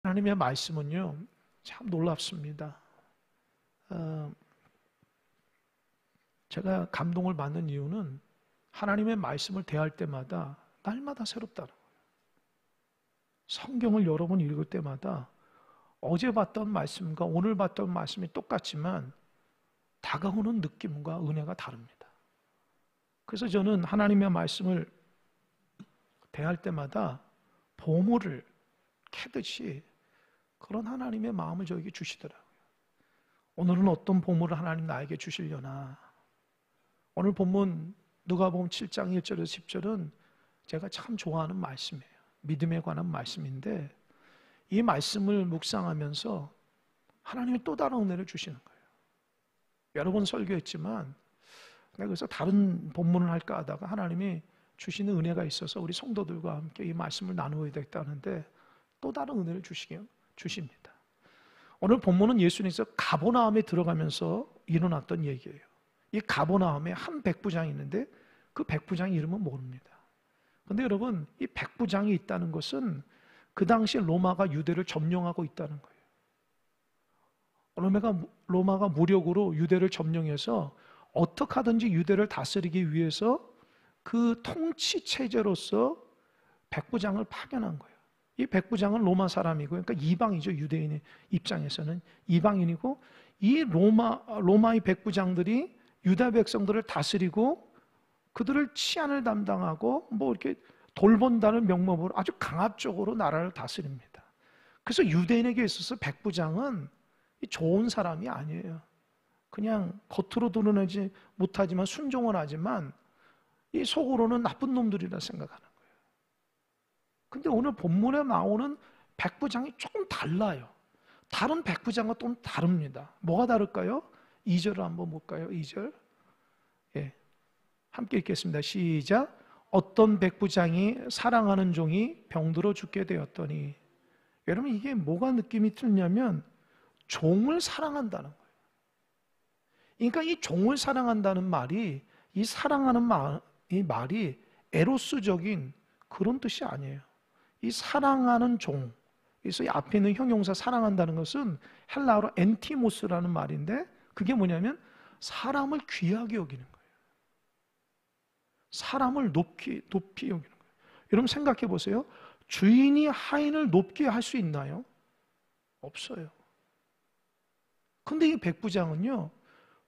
하나님의 말씀은요, 참 놀랍습니다. 제가 감동을 받는 이유는 하나님의 말씀을 대할 때마다 날마다 새롭다는 거예요. 성경을 여러 번 읽을 때마다 어제 봤던 말씀과 오늘 봤던 말씀이 똑같지만 다가오는 느낌과 은혜가 다릅니다. 그래서 저는 하나님의 말씀을 대할 때마다 보물을 캐듯이 그런 하나님의 마음을 저에게 주시더라고요. 오늘은 어떤 보물을 하나님 나에게 주시려나. 오늘 본문 누가복음 7장 1절에서 10절은 제가 참 좋아하는 말씀이에요. 믿음에 관한 말씀인데 이 말씀을 묵상하면서 하나님이 또 다른 은혜를 주시는 거예요. 여러 번 설교했지만 내가 그래서 다른 본문을 할까 하다가 하나님이 주시는 은혜가 있어서 우리 성도들과 함께 이 말씀을 나누어야 되겠다는데 또 다른 은혜를 주십니다. 오늘 본문은 예수님께서 가버나움에 들어가면서 일어났던 얘기예요. 이 가버나움에 한 백부장이 있는데 그 백부장 이름은 모릅니다. 그런데 여러분, 이 백부장이 있다는 것은 그 당시 로마가 유대를 점령하고 있다는 거예요. 로마가 무력으로 유대를 점령해서 어떻게 하든지 유대를 다스리기 위해서 그 통치 체제로서 백부장을 파견한 거예요. 이 백부장은 로마 사람이고, 그러니까 이방이죠. 유대인의 입장에서는 이방인이고, 이 로마의 백부장들이 유다 백성들을 다스리고 그들을 치안을 담당하고 뭐 이렇게 돌본다는 명목으로 아주 강압적으로 나라를 다스립니다. 그래서 유대인에게 있어서 백부장은 좋은 사람이 아니에요. 그냥 겉으로 드러내지 못하지만 순종을 하지만 이 속으로는 나쁜 놈들이라 생각하는 거예요. 근데 오늘 본문에 나오는 백부장이 조금 달라요. 다른 백부장과 좀 다릅니다. 뭐가 다를까요? 2절을 한번 볼까요? 2절. 예. 함께 읽겠습니다. 시작. 어떤 백부장이 사랑하는 종이 병들어 죽게 되었더니. 여러분, 이게 뭐가 느낌이 틀냐면 종을 사랑한다는 거예요. 그러니까 이 종을 사랑한다는 말이, 이 사랑하는 이 말이 에로스적인 그런 뜻이 아니에요. 이 사랑하는 종, 그래서 이 앞에 있는 형용사 사랑한다는 것은 헬라어로 엔티모스라는 말인데 그게 뭐냐면 사람을 귀하게 여기는 거예요. 사람을 높이 여기는 거예요. 여러분 생각해 보세요. 주인이 하인을 높게 할 수 있나요? 없어요. 근데 이 백부장은요,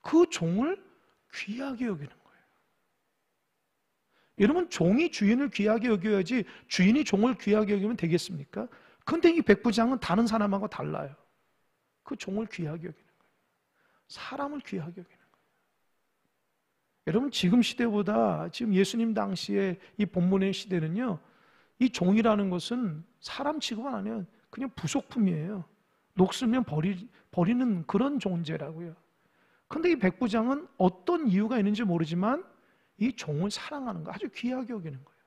그 종을 귀하게 여기는 거예요. 여러분, 종이 주인을 귀하게 여겨야지 주인이 종을 귀하게 여기면 되겠습니까? 근데 이 백부장은 다른 사람하고 달라요. 그 종을 귀하게 여기는 거예요. 사람을 귀하게 여기는 거예요. 여러분, 지금 시대보다 지금 예수님 당시에 이 본문의 시대는요, 이 종이라는 것은 사람 취급은 아니에요. 그냥 부속품이에요. 녹슬면 버리는 그런 존재라고요. 근데 이 백부장은 어떤 이유가 있는지 모르지만 이 종을 사랑하는 거, 아주 귀하게 여기는 거예요.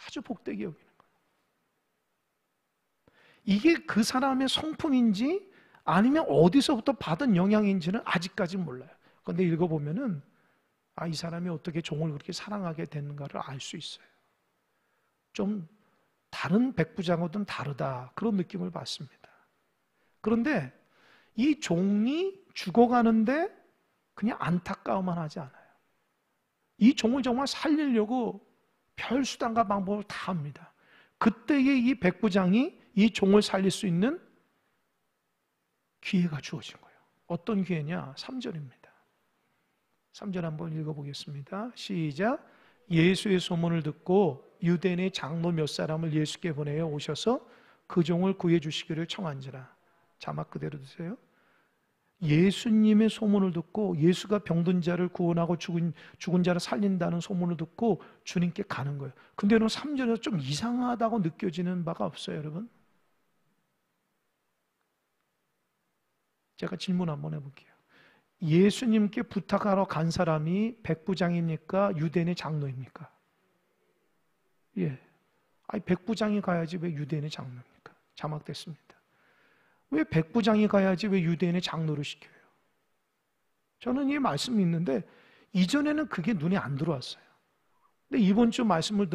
아주 복되게 여기는 거예요. 이게 그 사람의 성품인지 아니면 어디서부터 받은 영향인지는 아직까지는 몰라요. 그런데 읽어보면은 이 사람이 어떻게 종을 그렇게 사랑하게 됐는가를 알 수 있어요. 좀 다른 백부장과는 다르다, 그런 느낌을 받습니다. 그런데 이 종이 죽어가는데 그냥 안타까워만 하지 않아요. 이 종을 정말 살리려고 별 수단과 방법을 다 합니다. 그때에 이 백부장이 이 종을 살릴 수 있는 기회가 주어진 거예요. 어떤 기회냐? 3절입니다. 3절 한번 읽어보겠습니다. 시작. 예수의 소문을 듣고 유대인의 장로 몇 사람을 예수께 보내어 오셔서 그 종을 구해 주시기를 청한지라. 자막 그대로 드세요. 예수님의 소문을 듣고 예수가 병든 자를 구원하고 죽은 자를 살린다는 소문을 듣고 주님께 가는 거예요. 근데 여러분 3절에서 좀 이상하다고 느껴지는 바가 없어요, 여러분? 제가 질문 한번 해볼게요. 예수님께 부탁하러 간 사람이 백부장입니까? 유대인의 장로입니까? 예. 백부장이 가야지 왜 유대인의 장로입니까? 자막됐습니다. 왜 백부장이 가야지 왜 유대인의 장로를 시켜요? 저는 이 말씀이 있는데 이전에는 그게 눈에 안 들어왔어요. 근데 이번 주 말씀을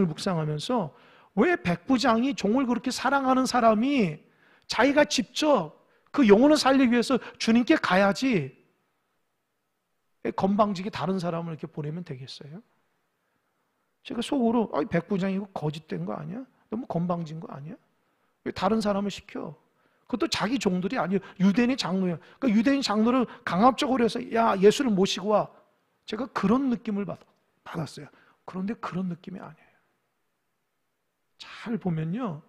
묵상하면서 왜 백부장이 종을 그렇게 사랑하는 사람이 자기가 직접 그 영혼을 살리기 위해서 주님께 가야지 건방지게 다른 사람을 이렇게 보내면 되겠어요? 제가 속으로 백부장 이거 거짓된 거 아니야? 너무 건방진 거 아니야? 왜 다른 사람을 시켜? 그것도 자기 종들이 아니에요. 유대인의 장로예요. 그러니까 유대인 장로를 강압적으로 해서 야 예수를 모시고 와. 제가 그런 느낌을 받았어요. 그런데 그런 느낌이 아니에요. 잘 보면요,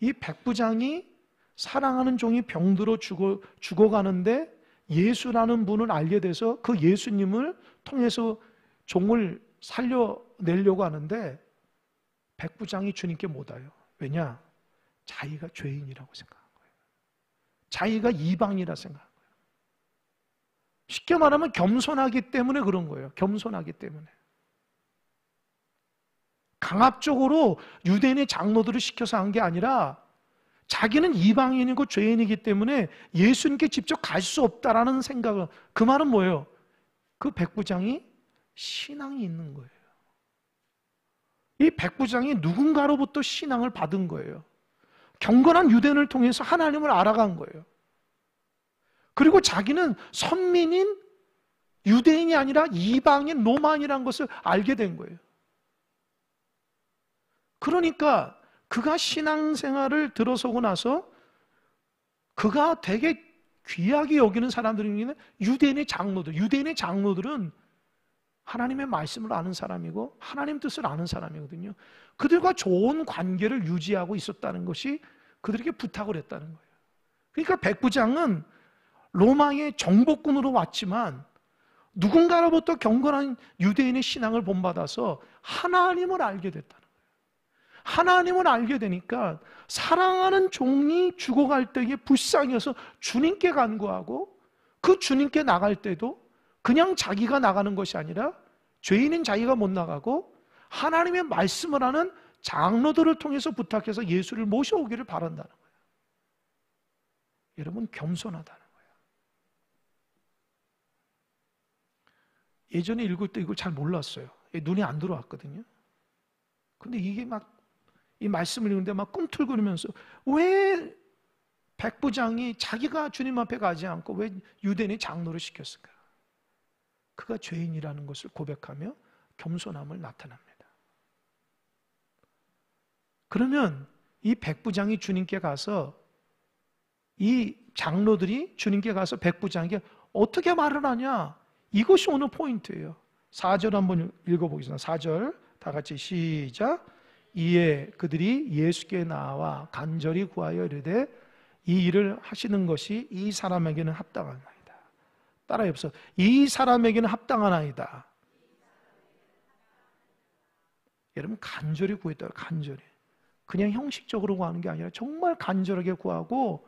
이 백부장이 사랑하는 종이 병들어 죽어가는데 예수라는 분을 알게 돼서 그 예수님을 통해서 종을 살려내려고 하는데 백부장이 주님께 못 와요. 왜냐? 자기가 죄인이라고 생각한 거예요. 자기가 이방이라 생각한 거예요. 쉽게 말하면 겸손하기 때문에 그런 거예요. 겸손하기 때문에. 강압적으로 유대인의 장로들을 시켜서 한 게 아니라 자기는 이방인이고 죄인이기 때문에 예수님께 직접 갈 수 없다라는 생각을, 그 말은 뭐예요? 그 백부장이 신앙이 있는 거예요. 이 백부장이 누군가로부터 신앙을 받은 거예요. 경건한 유대인을 통해서 하나님을 알아간 거예요. 그리고 자기는 선민인 유대인이 아니라 이방인 로마인이라는 것을 알게 된 거예요. 그러니까 그가 신앙생활을 들어서고 나서 그가 되게 귀하게 여기는 사람들이 유대인의 장로들. 유대인의 장로들은 하나님의 말씀을 아는 사람이고 하나님 뜻을 아는 사람이거든요. 그들과 좋은 관계를 유지하고 있었다는 것이 그들에게 부탁을 했다는 거예요. 그러니까 백부장은 로마의 정복군으로 왔지만 누군가로부터 경건한 유대인의 신앙을 본받아서 하나님을 알게 됐다는 거예요. 하나님을 알게 되니까 사랑하는 종이 죽어갈 때에 불쌍해서 주님께 간구하고 그 주님께 나갈 때도 그냥 자기가 나가는 것이 아니라 죄인인 자기가 못 나가고 하나님의 말씀을 하는 장로들을 통해서 부탁해서 예수를 모셔오기를 바란다는 거예요. 여러분, 겸손하다는 거예요. 예전에 읽을 때 이걸 잘 몰랐어요. 눈에 안 들어왔거든요. 근데 이게 막 이 말씀을 읽는데 막 꿈틀거리면서 왜 백부장이 자기가 주님 앞에 가지 않고 왜 유대인의 장로를 시켰을까? 그가 죄인이라는 것을 고백하며 겸손함을 나타납니다. 그러면 이 백부장이 주님께 가서 이 장로들이 주님께 가서 백부장에게 어떻게 말을 하냐? 이것이 오늘 포인트예요. 4절 한번 읽어보겠습니다. 4절 다 같이 시작. 이에 그들이 예수께 나와 간절히 구하여 이르되 이 일을 하시는 것이 이 사람에게는 합당하나이다. 따라 옆서 이 사람에게는 합당하나이다. 여러분, 간절히 구했다고. 간절히. 그냥 형식적으로 구하는 게 아니라 정말 간절하게 구하고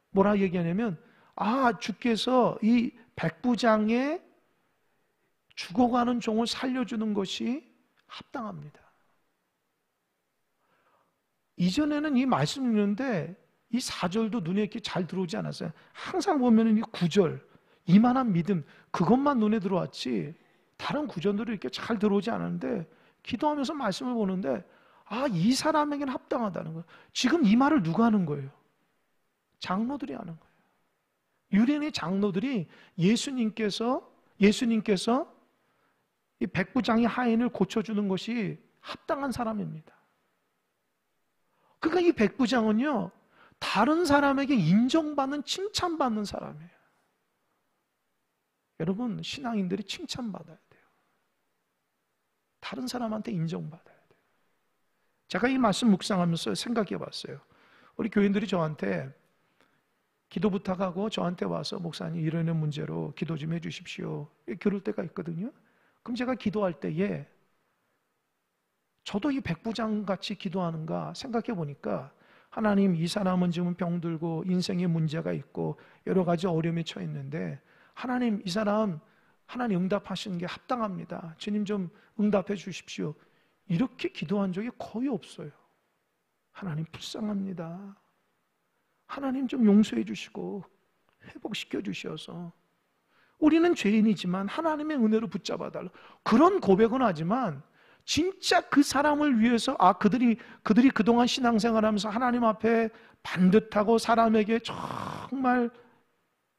뭐라 얘기하냐면 주께서 이 백부장의 죽어가는 종을 살려주는 것이 합당합니다. 이전에는 이 말씀 읽는데 이 4절도 눈에 이렇게 잘 들어오지 않았어요. 항상 보면 이 9절, 이만한 믿음, 그것만 눈에 들어왔지 다른 구절들이 이렇게 잘 들어오지 않았는데 기도하면서 말씀을 보는데 이 사람에게는 합당하다는 거예요. 지금 이 말을 누가 하는 거예요? 장로들이 하는 거예요. 유대인의 장로들이 예수님께서 이 백부장의 하인을 고쳐주는 것이 합당한 사람입니다. 그러니까 이 백부장은요, 다른 사람에게 인정받는, 칭찬받는 사람이에요. 여러분, 신앙인들이 칭찬받아야 돼요. 다른 사람한테 인정받아야 돼요. 제가 이 말씀 묵상하면서 생각해 봤어요. 우리 교인들이 저한테 기도 부탁하고 저한테 와서 목사님 이런 문제로 기도 좀 해주십시오. 그럴 때가 있거든요. 그럼 제가 기도할 때에 저도 이 백부장 같이 기도하는가 생각해 보니까 하나님, 이 사람은 지금 병들고 인생에 문제가 있고 여러 가지 어려움에 처해 있는데 하나님, 이 사람 하나님 응답하시는 게 합당합니다. 주님 좀 응답해 주십시오. 이렇게 기도한 적이 거의 없어요. 하나님 불쌍합니다. 하나님 좀 용서해 주시고 회복시켜 주셔서 우리는 죄인이지만 하나님의 은혜로 붙잡아 달라. 그런 고백은 하지만 진짜 그 사람을 위해서 그들이 그동안 신앙생활하면서 하나님 앞에 반듯하고 사람에게 정말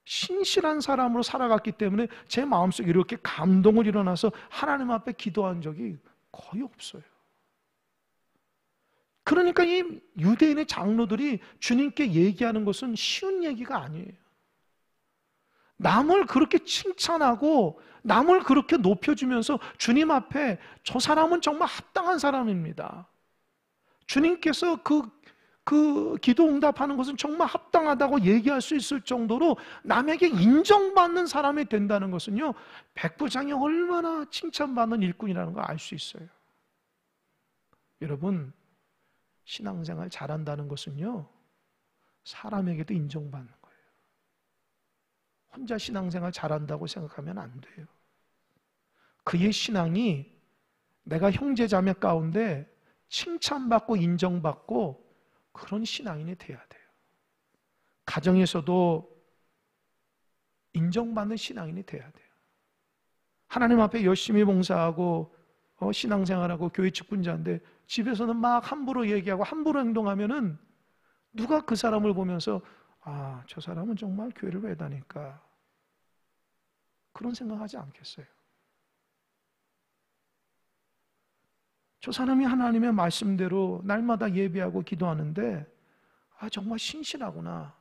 신실한 사람으로 살아갔기 때문에 제 마음속에 이렇게 감동을 일어나서 하나님 앞에 기도한 적이 거의 없어요. 그러니까 이 유대인의 장로들이 주님께 얘기하는 것은 쉬운 얘기가 아니에요. 남을 그렇게 칭찬하고 남을 그렇게 높여주면서 주님 앞에 저 사람은 정말 합당한 사람입니다. 주님께서 그 기도 응답하는 것은 정말 합당하다고 얘기할 수 있을 정도로 남에게 인정받는 사람이 된다는 것은요, 백부장이 얼마나 칭찬받는 일꾼이라는 걸 알 수 있어요. 여러분, 신앙생활 잘한다는 것은요, 사람에게도 인정받는 거예요. 혼자 신앙생활 잘한다고 생각하면 안 돼요. 그의 신앙이 내가 형제자매 가운데 칭찬받고 인정받고 그런 신앙인이 돼야 돼요. 가정에서도 인정받는 신앙인이 돼야 돼요. 하나님 앞에 열심히 봉사하고 신앙생활하고 교회 직분자인데 집에서는 막 함부로 얘기하고 함부로 행동하면은 누가 그 사람을 보면서 저 사람은 정말 교회를 왜 다닐까? 그런 생각하지 않겠어요? 저 사람이 하나님의 말씀대로 날마다 예배하고 기도하는데 정말 신실하구나.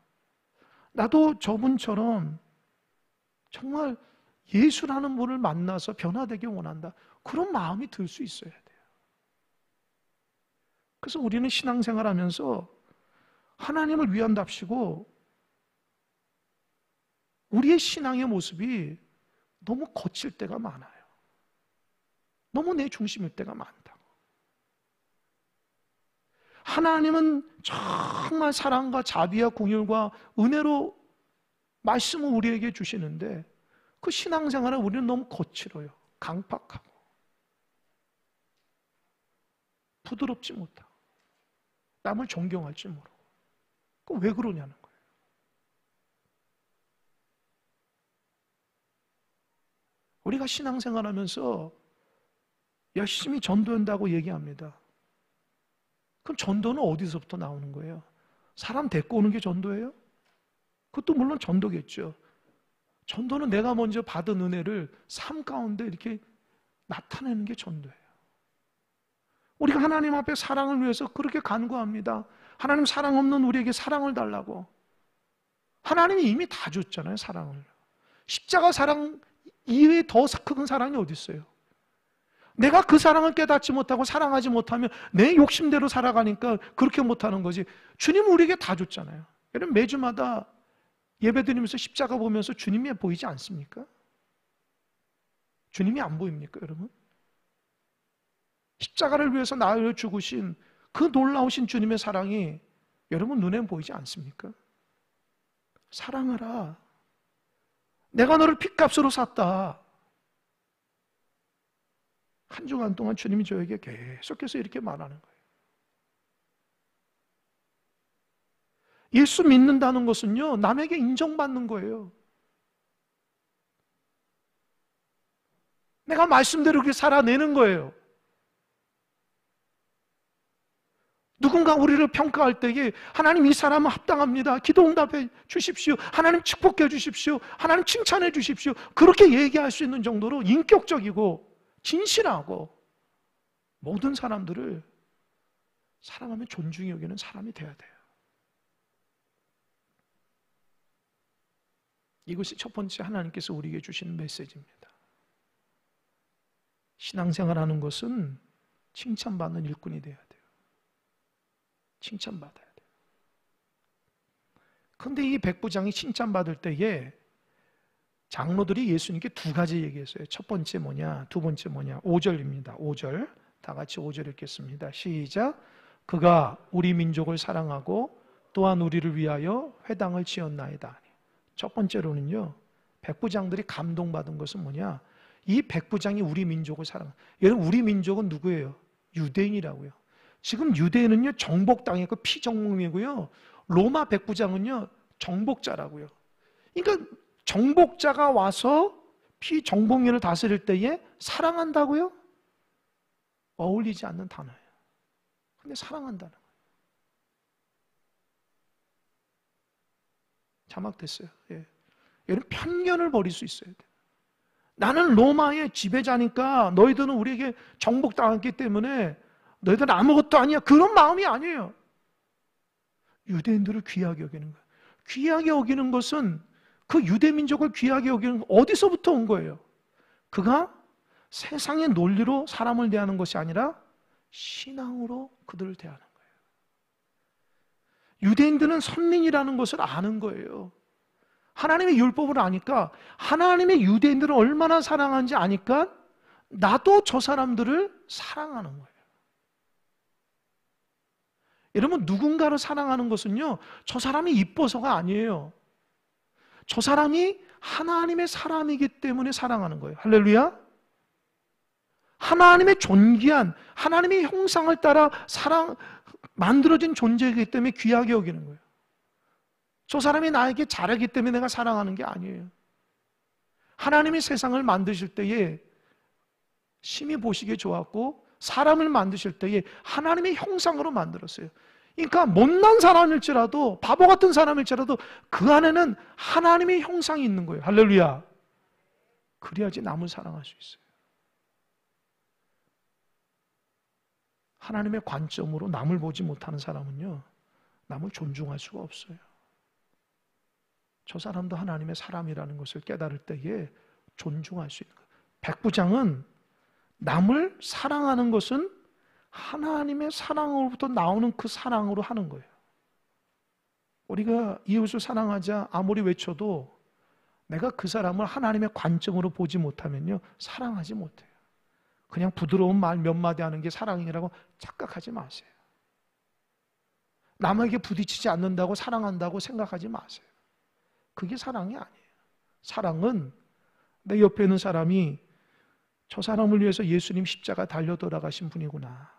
나도 저분처럼 정말 예수라는 분을 만나서 변화되길 원한다. 그런 마음이 들 수 있어야 돼요. 그래서 우리는 신앙생활하면서 하나님을 위한답시고 우리의 신앙의 모습이 너무 거칠 때가 많아요. 너무 내 중심일 때가 많다고. 하나님은 정말 사랑과 자비와 공율과 은혜로 말씀을 우리에게 주시는데 그 신앙생활을 우리는 너무 거칠어요. 강팍하고 부드럽지 못하고 남을 존경할 줄 모르고. 왜 그러냐는 거예요. 우리가 신앙생활하면서 열심히 전도한다고 얘기합니다. 그럼 전도는 어디서부터 나오는 거예요? 사람 데리고 오는 게 전도예요? 그것도 물론 전도겠죠. 전도는 내가 먼저 받은 은혜를 삶 가운데 이렇게 나타내는 게 전도예요. 우리가 하나님 앞에 사랑을 위해서 그렇게 간구합니다. 하나님 사랑 없는 우리에게 사랑을 달라고. 하나님이 이미 다 줬잖아요, 사랑을. 십자가 사랑 이외에 더 큰 사랑이 어디 있어요? 내가 그 사랑을 깨닫지 못하고 사랑하지 못하면 내 욕심대로 살아가니까 그렇게 못하는 거지. 주님은 우리에게 다 줬잖아요. 여러분 매주마다 예배드리면서 십자가 보면서 주님이 보이지 않습니까? 주님이 안 보입니까, 여러분? 십자가를 위해서 나를 죽으신 그 놀라우신 주님의 사랑이 여러분 눈에 보이지 않습니까? 사랑하라. 내가 너를 핏값으로 샀다. 한 주간 동안 주님이 저에게 계속해서 이렇게 말하는 거예요. 예수 믿는다는 것은요, 남에게 인정받는 거예요. 내가 말씀대로 그렇게 살아내는 거예요. 누군가 우리를 평가할 때에 하나님 이 사람은 합당합니다. 기도 응답해 주십시오. 하나님 축복해 주십시오. 하나님 칭찬해 주십시오. 그렇게 얘기할 수 있는 정도로 인격적이고 진실하고 모든 사람들을 사랑하며 존중히 여기는 사람이 돼야 돼요. 이것이 첫 번째 하나님께서 우리에게 주시는 메시지입니다. 신앙생활하는 것은 칭찬받는 일꾼이 돼야 돼요. 칭찬받아야 돼요. 그런데 이 백부장이 칭찬받을 때에 장로들이 예수님께 두 가지 얘기했어요. 첫 번째 뭐냐, 두 번째 뭐냐. 5절입니다. 5절. 다 같이 5절 읽겠습니다. 시작. 그가 우리 민족을 사랑하고 또한 우리를 위하여 회당을 지었나이다. 첫 번째로는요, 백부장들이 감동받은 것은 뭐냐, 이 백부장이 우리 민족을 여러분 우리 민족은 누구예요? 유대인이라고요. 지금 유대인은요 정복당했고 피정복이고요, 로마 백부장은요 정복자라고요. 그러니까 정복자가 와서 피정복민을 다스릴 때에 사랑한다고요? 어울리지 않는 단어예요. 근데 사랑한다는 거예요. 자막됐어요. 예. 여러분 편견을 버릴 수 있어야 돼요. 나는 로마의 지배자니까 너희들은 우리에게 정복당했기 때문에 너희들은 아무것도 아니야. 그런 마음이 아니에요. 유대인들을 귀하게 여기는 거예요. 귀하게 여기는 것은 그 유대민족을 귀하게 여기는 어디서부터 온 거예요? 그가 세상의 논리로 사람을 대하는 것이 아니라 신앙으로 그들을 대하는 거예요. 유대인들은 선민이라는 것을 아는 거예요. 하나님의 율법을 아니까, 하나님의 유대인들을 얼마나 사랑하는지 아니까 나도 저 사람들을 사랑하는 거예요. 여러분, 누군가를 사랑하는 것은요, 저 사람이 이뻐서가 아니에요. 저 사람이 하나님의 사람이기 때문에 사랑하는 거예요. 할렐루야. 하나님의 존귀한, 하나님의 형상을 따라 만들어진 존재이기 때문에 귀하게 여기는 거예요. 저 사람이 나에게 잘하기 때문에 내가 사랑하는 게 아니에요. 하나님이 세상을 만드실 때에 심히 보시기에 좋았고, 사람을 만드실 때에 하나님의 형상으로 만들었어요. 그러니까 못난 사람일지라도, 바보 같은 사람일지라도 그 안에는 하나님의 형상이 있는 거예요. 할렐루야. 그래야지 남을 사랑할 수 있어요. 하나님의 관점으로 남을 보지 못하는 사람은요, 남을 존중할 수가 없어요. 저 사람도 하나님의 사람이라는 것을 깨달을 때에 존중할 수 있는 거예요. 백부장은 남을 사랑하는 것은 하나님의 사랑으로부터 나오는 그 사랑으로 하는 거예요. 우리가 이웃을 사랑하자 아무리 외쳐도 내가 그 사람을 하나님의 관점으로 보지 못하면요, 사랑하지 못해요. 그냥 부드러운 말 몇 마디 하는 게 사랑이라고 착각하지 마세요. 남에게 부딪히지 않는다고 사랑한다고 생각하지 마세요. 그게 사랑이 아니에요. 사랑은 내 옆에 있는 사람이 저 사람을 위해서 예수님 십자가 달려 돌아가신 분이구나.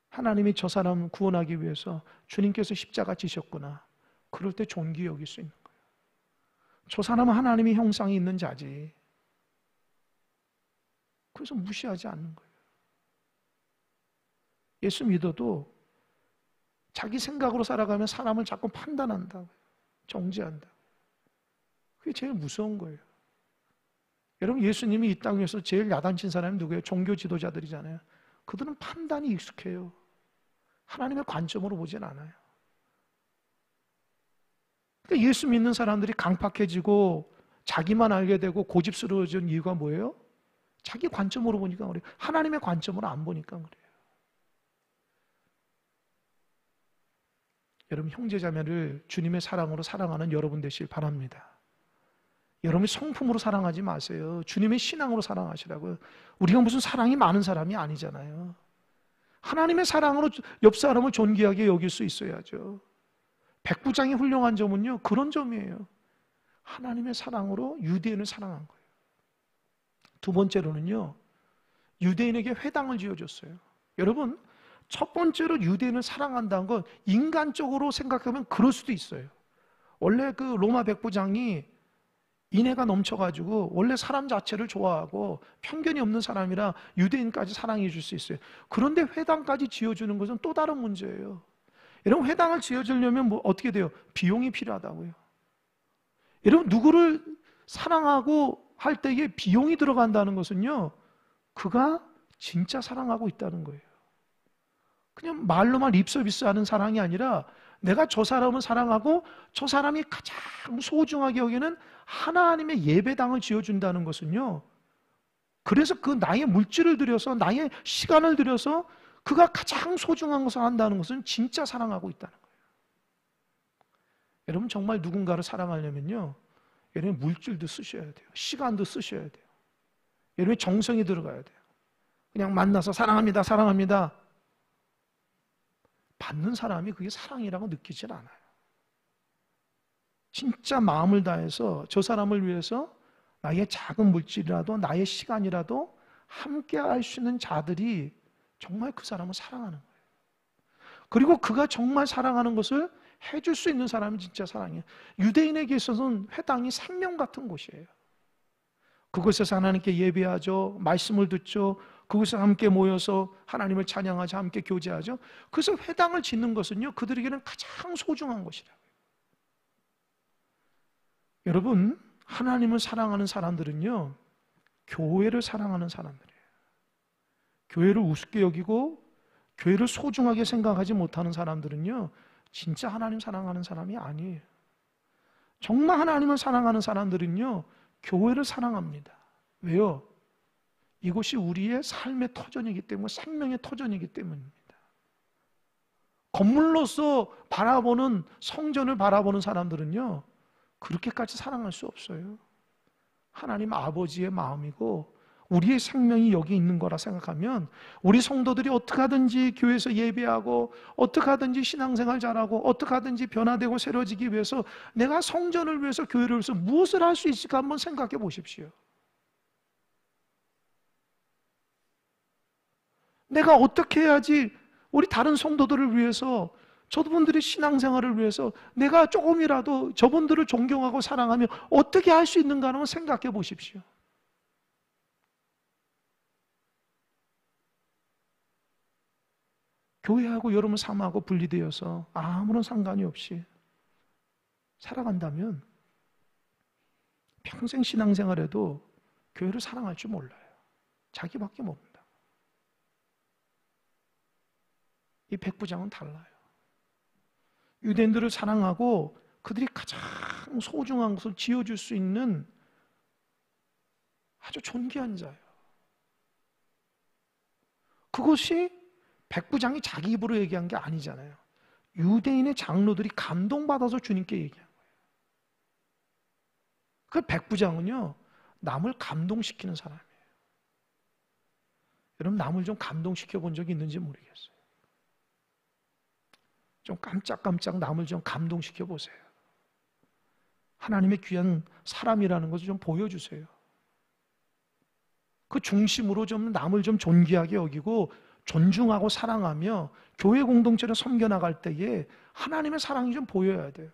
하나님이 저 사람 구원하기 위해서 주님께서 십자가 지셨구나. 그럴 때 존귀 여길 수 있는 거예요. 저 사람은 하나님의 형상이 있는 자지. 그래서 무시하지 않는 거예요. 예수 믿어도 자기 생각으로 살아가면 사람을 자꾸 판단한다고요. 정죄한다. 그게 제일 무서운 거예요. 여러분, 예수님이 이 땅에서 제일 야단친 사람이 누구예요? 종교 지도자들이잖아요. 그들은 판단이 익숙해요. 하나님의 관점으로 보진 않아요. 그러니까 예수 믿는 사람들이 강팍해지고 자기만 알게 되고 고집스러워진 이유가 뭐예요? 자기 관점으로 보니까 그래요. 하나님의 관점으로 안 보니까 그래요. 여러분, 형제자매를 주님의 사랑으로 사랑하는 여러분 되시길 바랍니다. 여러분이 성품으로 사랑하지 마세요. 주님의 신앙으로 사랑하시라고요. 우리가 무슨 사랑이 많은 사람이 아니잖아요. 하나님의 사랑으로 옆 사람을 존귀하게 여길 수 있어야죠. 백부장이 훌륭한 점은요, 그런 점이에요. 하나님의 사랑으로 유대인을 사랑한 거예요. 두 번째로는요, 유대인에게 회당을 지어줬어요. 여러분, 첫 번째로 유대인을 사랑한다는 건 인간적으로 생각하면 그럴 수도 있어요. 원래 그 로마 백부장이 인애가 넘쳐가지고 원래 사람 자체를 좋아하고 편견이 없는 사람이라 유대인까지 사랑해 줄 수 있어요. 그런데 회당까지 지어주는 것은 또 다른 문제예요. 여러분, 회당을 지어주려면 뭐 어떻게 돼요? 비용이 필요하다고요. 여러분, 누구를 사랑하고 할 때에 비용이 들어간다는 것은요, 그가 진짜 사랑하고 있다는 거예요. 그냥 말로만 립서비스하는 사랑이 아니라 내가 저 사람을 사랑하고 저 사람이 가장 소중하게 여기는 하나님의 예배당을 지어준다는 것은요, 그래서 그 나의 물질을 들여서 나의 시간을 들여서 그가 가장 소중한 것을 한다는 것은 진짜 사랑하고 있다는 거예요. 여러분, 정말 누군가를 사랑하려면요, 여러분 물질도 쓰셔야 돼요. 시간도 쓰셔야 돼요. 여러분의 정성이 들어가야 돼요. 그냥 만나서 사랑합니다, 사랑합니다. 받는 사람이 그게 사랑이라고 느끼질 않아요. 진짜 마음을 다해서 저 사람을 위해서 나의 작은 물질이라도 나의 시간이라도 함께 할 수 있는 자들이 정말 그 사람을 사랑하는 거예요. 그리고 그가 정말 사랑하는 것을 해줄 수 있는 사람이 진짜 사랑이에요. 유대인에게 있어서는 회당이 생명 같은 곳이에요. 그곳에서 하나님께 예배하죠. 말씀을 듣죠. 그것을 함께 모여서 하나님을 찬양하자, 함께 교제하죠. 그래서 회당을 짓는 것은요, 그들에게는 가장 소중한 것이라고요. 여러분, 하나님을 사랑하는 사람들은요, 교회를 사랑하는 사람들이에요. 교회를 우습게 여기고 교회를 소중하게 생각하지 못하는 사람들은요, 진짜 하나님 사랑하는 사람이 아니에요. 정말 하나님을 사랑하는 사람들은요, 교회를 사랑합니다. 왜요? 이곳이 우리의 삶의 터전이기 때문에, 생명의 터전이기 때문입니다. 건물로서 바라보는, 성전을 바라보는 사람들은요, 그렇게까지 사랑할 수 없어요. 하나님 아버지의 마음이고 우리의 생명이 여기 있는 거라 생각하면, 우리 성도들이 어떻게 하든지 교회에서 예배하고 어떻게 하든지 신앙생활 잘하고 어떻게 하든지 변화되고 새로워지기 위해서 내가 성전을 위해서, 교회를 위해서 무엇을 할 수 있을까 한번 생각해 보십시오. 내가 어떻게 해야지 우리 다른 성도들을 위해서, 저분들의 신앙생활을 위해서 내가 조금이라도 저분들을 존경하고 사랑하며 어떻게 할 수 있는가 한번 생각해 보십시오. 교회하고 여러분 삶하고 분리되어서 아무런 상관이 없이 살아간다면 평생 신앙생활에도 교회를 사랑할 줄 몰라요. 자기밖에 모른다. 이 백부장은 달라요. 유대인들을 사랑하고 그들이 가장 소중한 것을 지어줄 수 있는 아주 존귀한 자예요. 그것이 백부장이 자기 입으로 얘기한 게 아니잖아요. 유대인의 장로들이 감동받아서 주님께 얘기한 거예요. 그 백부장은요, 남을 감동시키는 사람이에요. 여러분, 남을 좀 감동시켜 본 적이 있는지 모르겠어요. 좀 깜짝깜짝 남을 좀 감동시켜 보세요. 하나님의 귀한 사람이라는 것을 좀 보여주세요. 그 중심으로 좀 남을 좀 존귀하게 여기고 존중하고 사랑하며 교회 공동체를 섬겨나갈 때에 하나님의 사랑이 좀 보여야 돼요.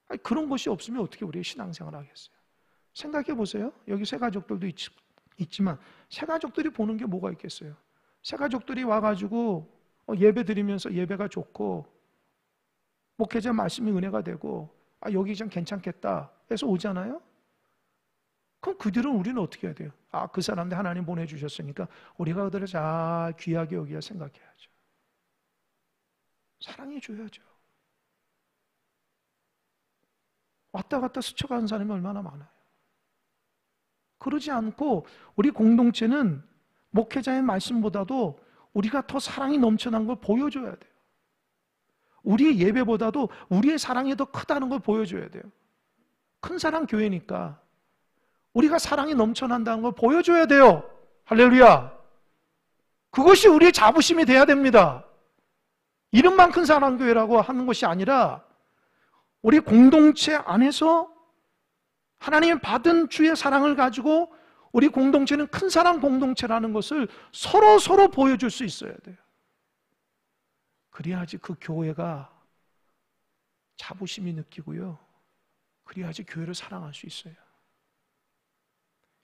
아니, 그런 것이 없으면 어떻게 우리의 신앙생활을 하겠어요? 생각해 보세요. 여기 새가족들도 있지만 새가족들이 보는 게 뭐가 있겠어요? 새가족들이 와가지고 예배 드리면서 예배가 좋고 목회자 말씀이 은혜가 되고 여기 좀 괜찮겠다 해서 오잖아요. 그럼 그들은 우리는 어떻게 해야 돼요? 그 사람들 하나님 보내주셨으니까 우리가 그들을 잘 귀하게 여기야 생각해야죠. 사랑해줘야죠. 왔다 갔다 스쳐가는 사람이 얼마나 많아요. 그러지 않고 우리 공동체는 목회자의 말씀보다도 우리가 더 사랑이 넘쳐난 걸 보여줘야 돼요. 우리의 예배보다도 우리의 사랑이 더 크다는 걸 보여줘야 돼요. 큰 사랑 교회니까 우리가 사랑이 넘쳐난다는 걸 보여줘야 돼요. 할렐루야. 그것이 우리의 자부심이 돼야 됩니다. 이름만 큰 사랑교회라고 하는 것이 아니라 우리 공동체 안에서 하나님이 받은 주의 사랑을 가지고 우리 공동체는 큰 사랑 공동체라는 것을 서로 보여줄 수 있어야 돼요. 그래야지 그 교회가 자부심이 느끼고요. 그래야지 교회를 사랑할 수 있어요.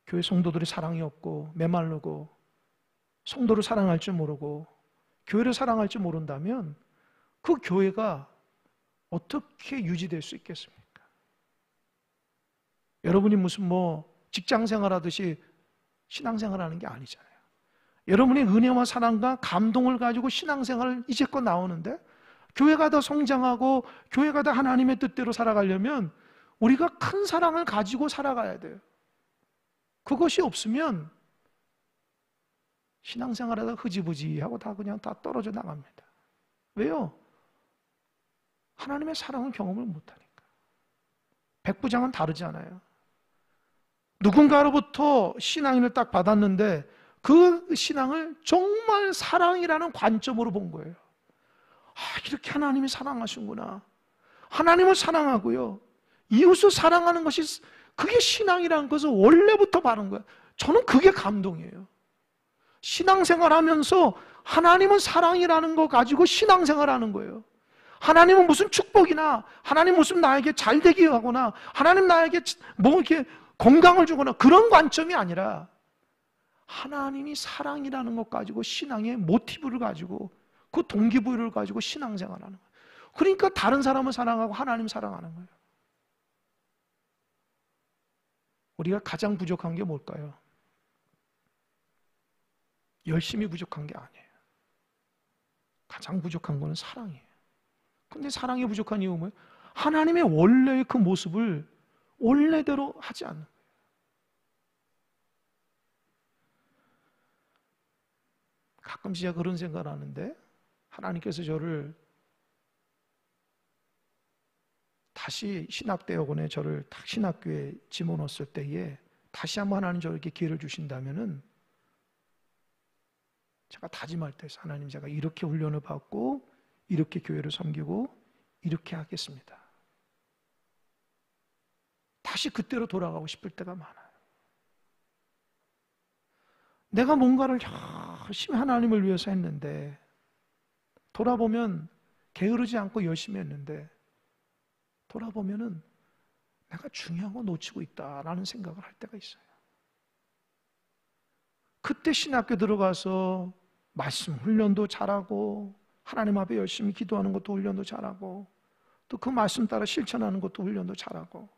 교회 성도들이 사랑이 없고 메마르고 성도를 사랑할 줄 모르고 교회를 사랑할 줄 모른다면 그 교회가 어떻게 유지될 수 있겠습니까? 여러분이 무슨 직장 생활하듯이 신앙생활 하는 게 아니잖아요. 여러분이 은혜와 사랑과 감동을 가지고 신앙생활을 이제껏 나오는데 교회가 더 성장하고 교회가 더 하나님의 뜻대로 살아가려면 우리가 큰 사랑을 가지고 살아가야 돼요. 그것이 없으면 신앙생활하다 흐지부지하고 다 떨어져 나갑니다. 왜요? 하나님의 사랑을 경험을 못하니까. 백부장은 다르잖아요. 누군가로부터 신앙인을 딱 받았는데 그 신앙을 정말 사랑이라는 관점으로 본 거예요. 이렇게 하나님이 사랑하시는구나. 하나님을 사랑하고요, 이웃을 사랑하는 것이, 그게 신앙이라는 것을 원래부터 바른 거예요. 저는 그게 감동이에요. 신앙생활 하면서 하나님은 사랑이라는 거 가지고 신앙생활 하는 거예요. 하나님은 무슨 축복이나 하나님 무슨 나에게 잘되게 하거나 하나님 나에게 이렇게 건강을 주거나 그런 관점이 아니라 하나님이 사랑이라는 것 가지고 신앙의 모티브를 가지고 그 동기부여를 가지고 신앙생활하는 거예요. 그러니까 다른 사람을 사랑하고 하나님 사랑하는 거예요. 우리가 가장 부족한 게 뭘까요? 열심히 부족한 게 아니에요. 가장 부족한 거는 사랑이에요. 근데 사랑이 부족한 이유는 뭐예요? 하나님의 원래의 그 모습을 원래대로 하지 않는 거예요. 가끔씩 제가 그런 생각을 하는데, 하나님께서 저를 다시 신학대학원에 저를 딱 신학교에 집어넣었을 때에 다시 한번 하나님 저에게 기회를 주신다면은 제가 다짐할 때 하나님, 제가 이렇게 훈련을 받고 이렇게 교회를 섬기고 이렇게 하겠습니다. 다시 그때로 돌아가고 싶을 때가 많아요. 내가 뭔가를 열심히 하나님을 위해서 했는데, 돌아보면 게으르지 않고 열심히 했는데, 돌아보면은 내가 중요한 거 놓치고 있다라는 생각을 할 때가 있어요. 그때 신학교 들어가서 말씀 훈련도 잘하고, 하나님 앞에 열심히 기도하는 것도 훈련도 잘하고, 또 그 말씀 따라 실천하는 것도 훈련도 잘하고,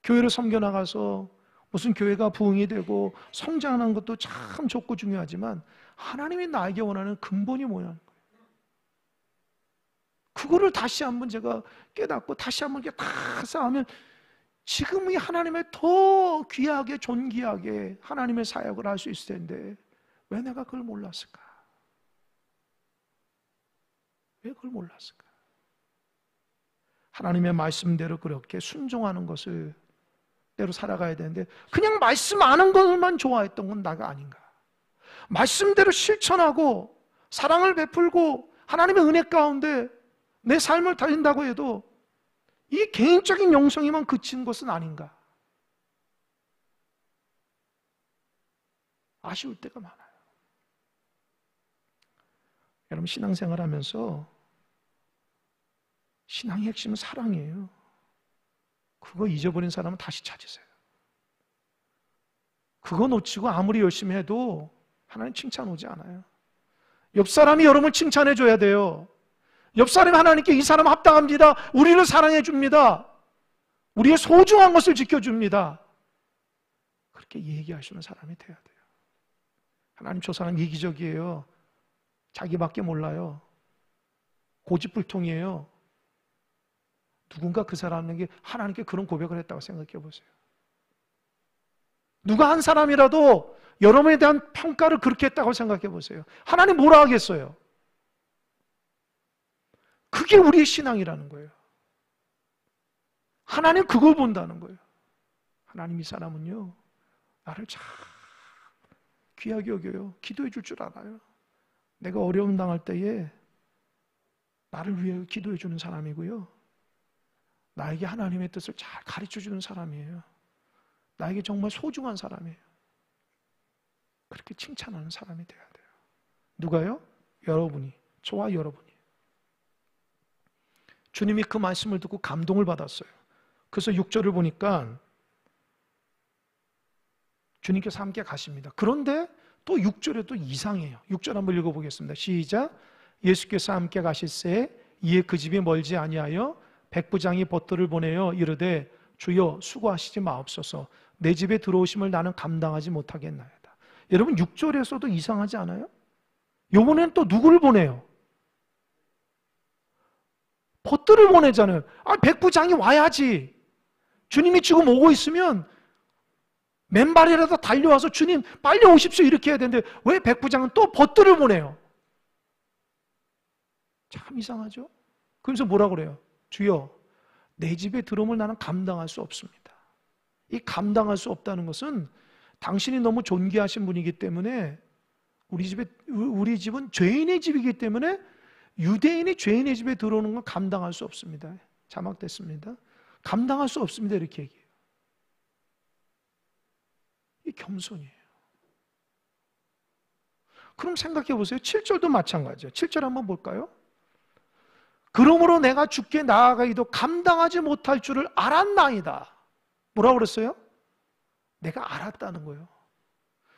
교회를 섬겨나가서 무슨 교회가 부흥이 되고 성장하는 것도 참 좋고 중요하지만, 하나님이 나에게 원하는 근본이 뭐냐는 거예요. 그거를 다시 한번 제가 깨닫고 다시 한번 이렇게 다 쌓으면 지금이 하나님의 더 귀하게 존귀하게 하나님의 사역을 할 수 있을 텐데, 왜 내가 그걸 몰랐을까? 왜 그걸 몰랐을까? 하나님의 말씀대로 그렇게 순종하는 것을 대로 살아가야 되는데, 그냥 말씀 아는 것만 좋아했던 건 나가 아닌가? 말씀대로 실천하고 사랑을 베풀고 하나님의 은혜 가운데 내 삶을 달린다고 해도 이 개인적인 영성에만 그친 것은 아닌가? 아쉬울 때가 많아요. 여러분, 신앙생활 하면서 신앙의 핵심은 사랑이에요. 그거 잊어버린 사람은 다시 찾으세요. 그거 놓치고 아무리 열심히 해도 하나님 칭찬 오지 않아요. 옆 사람이 여러분을 칭찬해 줘야 돼요. 옆 사람이 하나님께 이 사람 합당합니다, 우리를 사랑해 줍니다, 우리의 소중한 것을 지켜줍니다, 그렇게 얘기하시는 사람이 돼야 돼요. 하나님, 저 사람 이기적이에요, 자기밖에 몰라요, 고집불통이에요. 누군가 그 사람에게 하나님께 그런 고백을 했다고 생각해 보세요. 누가 한 사람이라도 여러분에 대한 평가를 그렇게 했다고 생각해 보세요. 하나님 뭐라 하겠어요? 그게 우리의 신앙이라는 거예요. 하나님 그걸 본다는 거예요. 하나님, 이 사람은요, 나를 참 귀하게 여겨요. 기도해 줄 줄 알아요. 내가 어려움 당할 때에 나를 위해 기도해 주는 사람이고요, 나에게 하나님의 뜻을 잘 가르쳐 주는 사람이에요. 나에게 정말 소중한 사람이에요. 그렇게 칭찬하는 사람이 돼야 돼요. 누가요? 여러분이, 저와 여러분이. 주님이 그 말씀을 듣고 감동을 받았어요. 그래서 6절을 보니까 주님께서 함께 가십니다. 그런데 또 6절에 또 이상해요. 6절 한번 읽어보겠습니다. 시작. 예수께서 함께 가실새 이에 그 집이 멀지 아니하여 백부장이 벗들을 보내어 이르되 주여 수고하시지 마옵소서, 내 집에 들어오심을 나는 감당하지 못하겠나이다. 여러분, 6절에서도 이상하지 않아요? 이번엔 또 누구를 보내요? 벗들을 보내잖아요. 백부장이 와야지. 주님이 지금 오고 있으면 맨발이라도 달려와서 주님 빨리 오십시오 이렇게 해야 되는데, 왜 백부장은 또 벗들을 보내요? 참 이상하죠? 그러면서 뭐라 그래요? 주여, 내 집에 들어오면 나는 감당할 수 없습니다. 이 감당할 수 없다는 것은 당신이 너무 존귀하신 분이기 때문에, 우리 집은 죄인의 집이기 때문에 유대인이 죄인의 집에 들어오는 건 감당할 수 없습니다. 자막됐습니다. 감당할 수 없습니다 이렇게 얘기해요. 이 겸손이에요. 그럼 생각해 보세요. 7절도 마찬가지예요. 7절 한번 볼까요? 그러므로 내가 주께 나아가기도 감당하지 못할 줄을 알았나이다. 뭐라고 그랬어요? 내가 알았다는 거예요.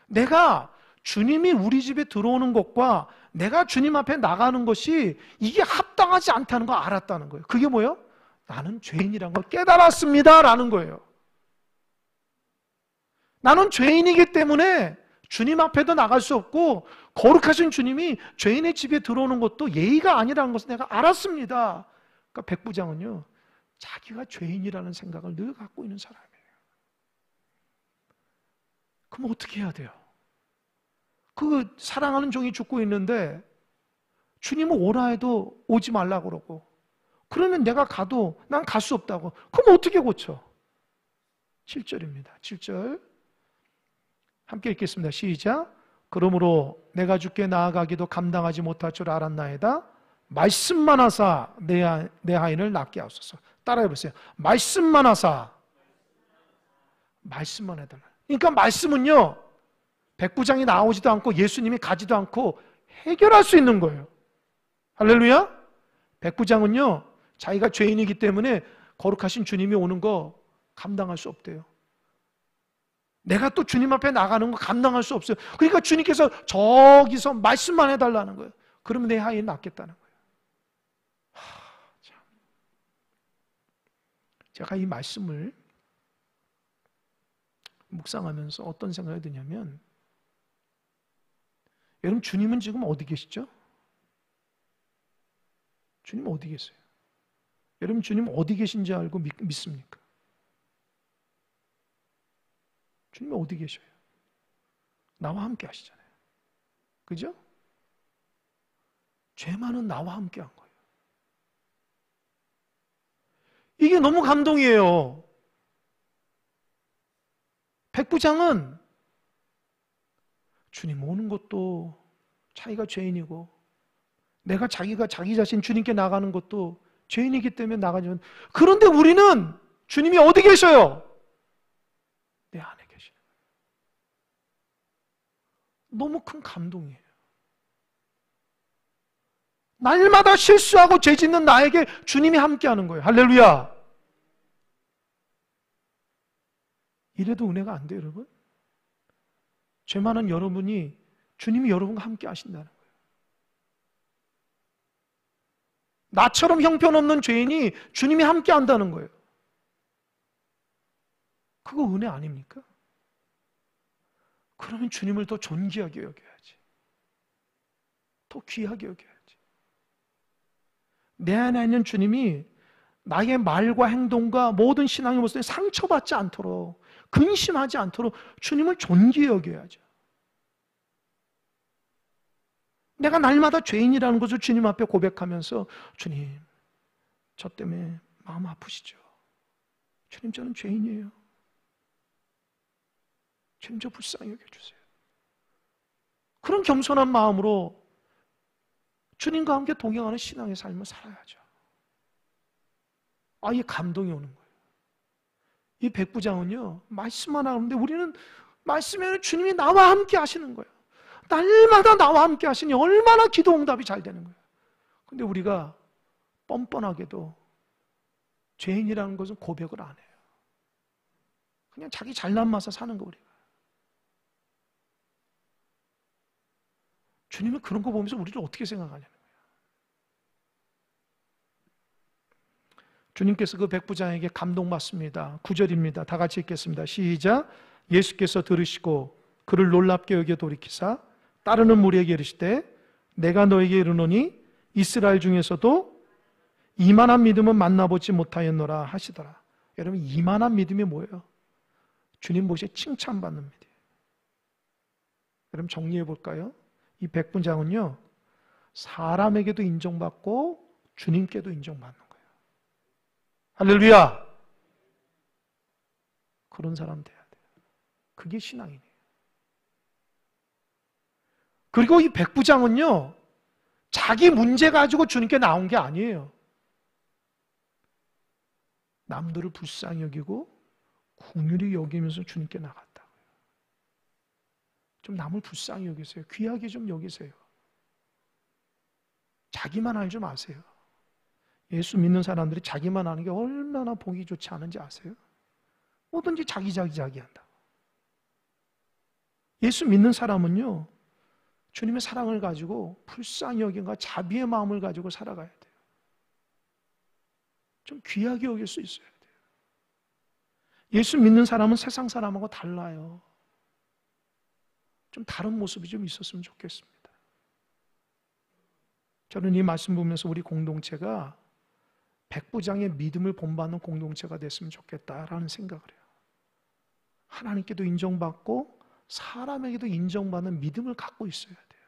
내가 주님이 우리 집에 들어오는 것과 내가 주님 앞에 나가는 것이 이게 합당하지 않다는 걸 알았다는 거예요. 그게 뭐예요? 나는 죄인이란 걸 깨달았습니다 라는 거예요. 나는 죄인이기 때문에 주님 앞에도 나갈 수 없고 거룩하신 주님이 죄인의 집에 들어오는 것도 예의가 아니라는 것을 내가 알았습니다. 그러니까 백부장은요, 자기가 죄인이라는 생각을 늘 갖고 있는 사람이에요. 그럼 어떻게 해야 돼요? 그 사랑하는 종이 죽고 있는데 주님은 오라 해도 오지 말라고 그러고, 그러면 내가 가도 난 갈 수 없다고. 그럼 어떻게 고쳐? 7절입니다. 7절 함께 읽겠습니다. 시작. 그러므로 내가 주께 나아가기도 감당하지 못할 줄 알았나이다. 말씀만 하사 내 하인을 낫게 하소서. 따라해 보세요. 말씀만 하사. 말씀만 해달라. 그러니까 말씀은요, 백부장이 나오지도 않고 예수님이 가지도 않고 해결할 수 있는 거예요. 할렐루야. 백부장은요, 자기가 죄인이기 때문에 거룩하신 주님이 오는 거 감당할 수 없대요. 내가 또 주님 앞에 나가는 거 감당할 수 없어요. 그러니까 주님께서 저기서 말씀만 해달라는 거예요. 그러면 내 하인이 낫겠다는 거예요. 참. 제가 이 말씀을 묵상하면서 어떤 생각이 드냐면, 여러분 주님은 지금 어디 계시죠? 주님 어디 계세요? 여러분 주님 어디 계신지 알고 믿습니까? 주님이 어디 계셔요? 나와 함께 하시잖아요. 그죠? 죄 많은 나와 함께 한 거예요. 이게 너무 감동이에요. 백부장은 주님 오는 것도 자기가 죄인이고, 내가 자기가 자기 자신 주님께 나가는 것도 죄인이기 때문에 나가지만, 그런데 우리는 주님이 어디 계셔요? 내 안에 계시는 거예요. 너무 큰 감동이에요. 날마다 실수하고 죄 짓는 나에게 주님이 함께하는 거예요. 할렐루야. 이래도 은혜가 안 돼요, 여러분? 죄 많은 여러분이 주님이 여러분과 함께 하신다는 거예요. 나처럼 형편없는 죄인이 주님이 함께 한다는 거예요. 그거 은혜 아닙니까? 그러면 주님을 더 존귀하게 여겨야지. 더 귀하게 여겨야지. 내 안에 있는 주님이 나의 말과 행동과 모든 신앙의 모습에 상처받지 않도록, 근심하지 않도록 주님을 존귀히 여겨야죠. 내가 날마다 죄인이라는 것을 주님 앞에 고백하면서, 주님, 저 때문에 마음 아프시죠? 주님, 저는 죄인이에요. 주님, 저 불쌍히 여겨주세요. 그런 겸손한 마음으로 주님과 함께 동행하는 신앙의 삶을 살아야죠. 이 감동이 오는 거예요. 이 백부장은요, 말씀만 하는데 우리는 말씀에는 주님이 나와 함께 하시는 거예요. 날마다 나와 함께 하시니 얼마나 기도 응답이 잘 되는 거예요. 근데 우리가 뻔뻔하게도 죄인이라는 것은 고백을 안 해요. 그냥 자기 잘난 맛에 사는 거, 우리가. 주님은 그런 거 보면서 우리를 어떻게 생각하냐는 거예요. 주님께서 그 백부장에게 감동받습니다. 9절입니다. 다 같이 읽겠습니다. 시작. 예수께서 들으시고 그를 놀랍게 여겨 돌이키사 따르는 무리에게 이르시되, 내가 너에게 이르노니 이스라엘 중에서도 이만한 믿음은 만나보지 못하였노라 하시더라. 여러분, 이만한 믿음이 뭐예요? 주님 보시에 칭찬받는 믿음. 여러분, 정리해 볼까요? 이 백부장은요, 사람에게도 인정받고 주님께도 인정받는 거예요. 할렐루야! 그런 사람 돼야 돼요. 그게 신앙이에요. 그리고 이 백부장은요, 자기 문제 가지고 주님께 나온 게 아니에요. 남들을 불쌍히 여기고 긍휼히 여기면서 주님께 나갔다고요. 좀 남을 불쌍히 여기세요. 귀하게 좀 여기세요. 자기만 알지 마세요. 예수 믿는 사람들이 자기만 아는 게 얼마나 보기 좋지 않은지 아세요? 뭐든지 자기 한다. 예수 믿는 사람은요, 주님의 사랑을 가지고 불쌍히 여김과 자비의 마음을 가지고 살아가야 돼요. 좀 귀하게 여길 수 있어야 돼요. 예수 믿는 사람은 세상 사람하고 달라요. 좀 다른 모습이 좀 있었으면 좋겠습니다. 저는 이 말씀 보면서 우리 공동체가 백부장의 믿음을 본받는 공동체가 됐으면 좋겠다라는 생각을 해요. 하나님께도 인정받고 사람에게도 인정받는 믿음을 갖고 있어야 돼요.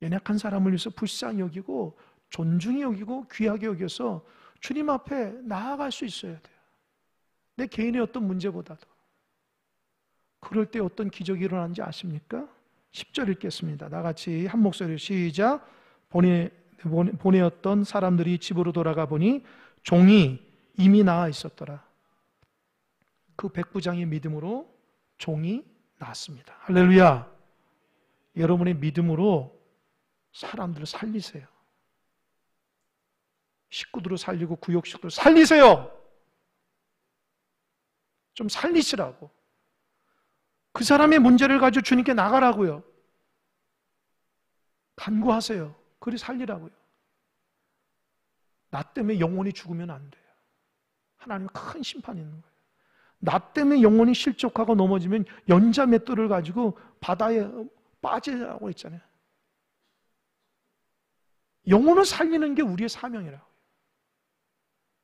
연약한 사람을 위해서 불쌍히 여기고 존중히 여기고 귀하게 여겨서 주님 앞에 나아갈 수 있어야 돼요. 내 개인의 어떤 문제보다도. 그럴 때 어떤 기적이 일어나는지 아십니까? 10절 읽겠습니다. 나같이 한 목소리로 시작. 보내었던 사람들이 집으로 돌아가 보니 종이 이미 나아 있었더라. 그 백부장의 믿음으로 종이 나았습니다. 할렐루야. 여러분의 믿음으로 사람들을 살리세요. 식구들을 살리고 구역 식구를 살리세요. 좀 살리시라고. 그 사람의 문제를 가지고 주님께 나가라고요. 간구하세요. 그리 살리라고요. 나 때문에 영혼이 죽으면 안 돼요. 하나님은 큰 심판이 있는 거예요. 나 때문에 영혼이 실족하고 넘어지면 연자 맷돌을 가지고 바다에 빠지라고 했잖아요. 영혼을 살리는 게 우리의 사명이라고요.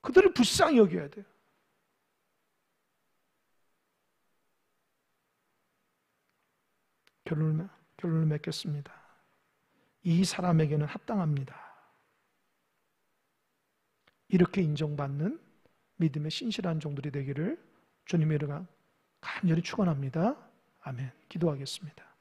그들을 불쌍히 여겨야 돼요. 결론을 맺겠습니다. 이 사람에게는 합당합니다. 이렇게 인정받는 믿음의 신실한 종들이 되기를 주님의 이름으로 간절히 축원합니다. 아멘. 기도하겠습니다.